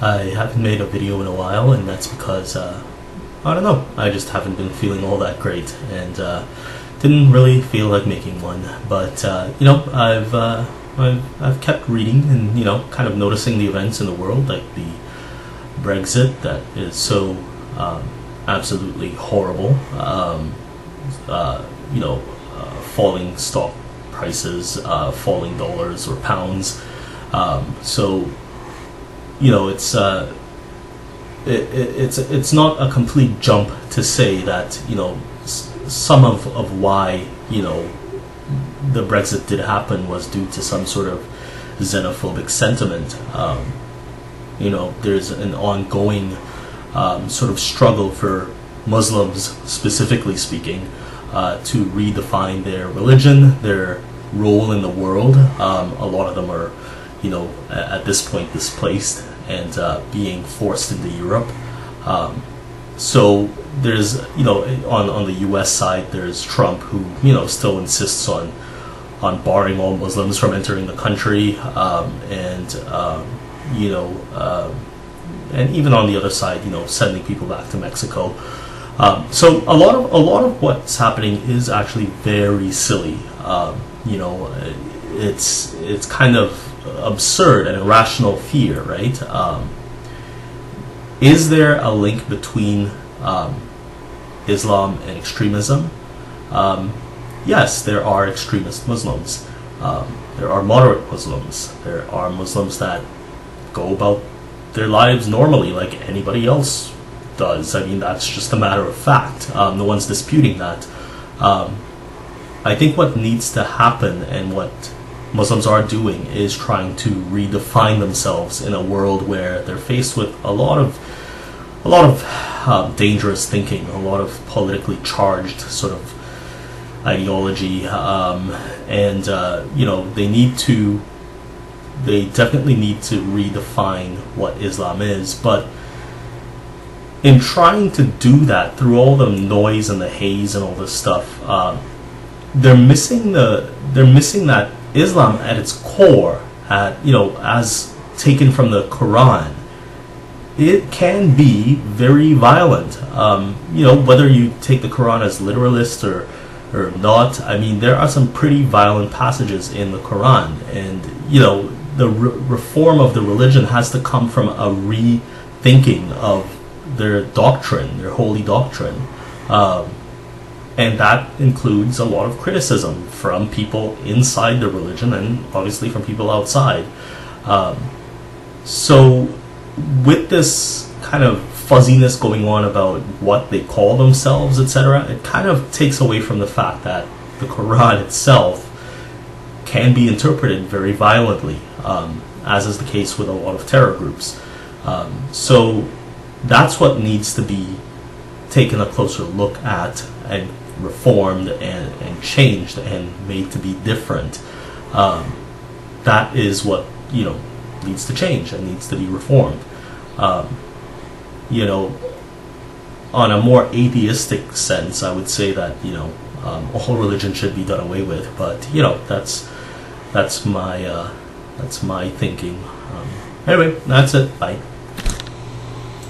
I haven't made a video in a while, and that's because, I don't know, I just haven't been feeling all that great, and didn't really feel like making one. But, you know, I've kept reading and, you know, kind of noticing the events in the world, like the Brexit that is so absolutely horrible, you know, falling stock prices, falling dollars or pounds. So, you know, it's not a complete jump to say that, you know, some of why, you know, the Brexit did happen was due to some sort of xenophobic sentiment. You know, there's an ongoing sort of struggle for Muslims, specifically speaking, to redefine their religion, their role in the world. A lot of them are, you know, at this point displaced and being forced into Europe. So there's, you know, on the U.S. side, there's Trump, who, you know, still insists on barring all Muslims from entering the country, and you know, and even on the other side, you know, sending people back to Mexico. So a lot of what's happening is actually very silly. You know, it's kind of absurd and irrational fear, right? Is there a link between Islam and extremism? Yes, there are extremist Muslims. There are moderate Muslims. There are Muslims that go about their lives normally like anybody else does. I mean, that's just a matter of fact. No one's disputing that. I think what needs to happen, and what Muslims are doing, is trying to redefine themselves in a world where they're faced with a lot of dangerous thinking, a lot of politically charged sort of ideology, and you know, they definitely need to redefine what Islam is. But in trying to do that, through all the noise and the haze and all this stuff, they're missing that Islam at its core, you know, as taken from the Quran, it can be very violent. You know, whether you take the Quran as literalist or not, I mean, there are some pretty violent passages in the Quran, and, you know, the reform of the religion has to come from a rethinking of their doctrine, their holy doctrine. And that includes a lot of criticism from people inside the religion, and obviously from people outside. So with this kind of fuzziness going on about what they call themselves, etc., it kind of takes away from the fact that the Quran itself can be interpreted very violently, as is the case with a lot of terror groups. So that's what needs to be taken a closer look at, and reformed and changed and made to be different. That is what, you know, needs to change and needs to be reformed. You know, on a more atheistic sense, I would say that, you know, all religion should be done away with. But, you know, that's my thinking. Anyway, that's it. Bye.